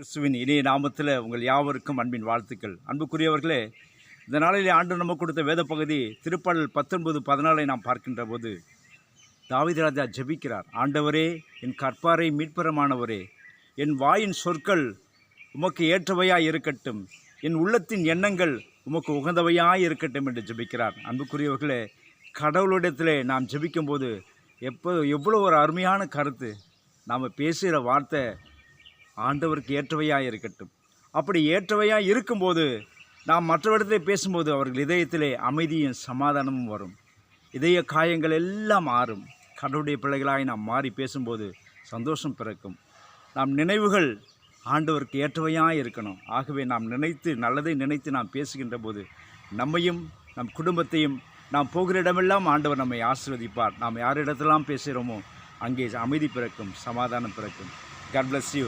கிறிஸ்துவின் இனிய நாமத்தில் உங்கள் யாவருக்கும் அன்பின் வாழ்த்துக்கள். அன்புக்குரியவர்களே, இந்த நாளிலே ஆண்டு நமக்கு கொடுத்த வேத பகுதி திருப்பாடல் 19:14 நாம் பார்க்கின்ற போது தாவீது ராஜா ஜெபிக்கிறார். ஆண்டவரே, என் கற்பாரை மீட்பரமானவரே, என் வாயின் சொற்கள் உமக்கு ஏற்றவையாய் இருக்கட்டும், என் உள்ளத்தின் எண்ணங்கள் உமக்கு உகந்தவையாய் இருக்கட்டும் என்று ஜெபிக்கிறார். அன்புக்குரியவர்களே, கடவுளிடத்திலே நாம் ஜெபிக்கும்போது எவ்வளோ ஒரு அருமையான கருத்து. நாம் பேசுகிற வார்த்தை ஆண்டவருக்கு ஏற்றவையாக இருக்கட்டும். அப்படி ஏற்றவையாக இருக்கும்போது நாம் மற்றவரிடத்திலே பேசும்போது அவர்கள் இதயத்திலே அமைதியும் சமாதானமும் வரும். இதய காயங்கள் எல்லாம் மாறும். கடவுளுடைய பிள்ளைகளாய் நாம் மாறி பேசும்போது சந்தோஷம் பிறக்கும். நாம் நினைவுகள் ஆண்டவருக்கு ஏற்றவையாக இருக்கணும். ஆகவே நாம் நல்லதை நினைத்து நாம் பேசுகின்ற போது நம்மையும் நம் குடும்பத்தையும் நாம் போகிற இடமெல்லாம் ஆண்டவர் நம்மை ஆசீர்வதிப்பார். நாம் யாரிடத்தெல்லாம் பேசுகிறோமோ அங்கே அமைதி பிறக்கும், சமாதானம் பிறக்கும். God bless you.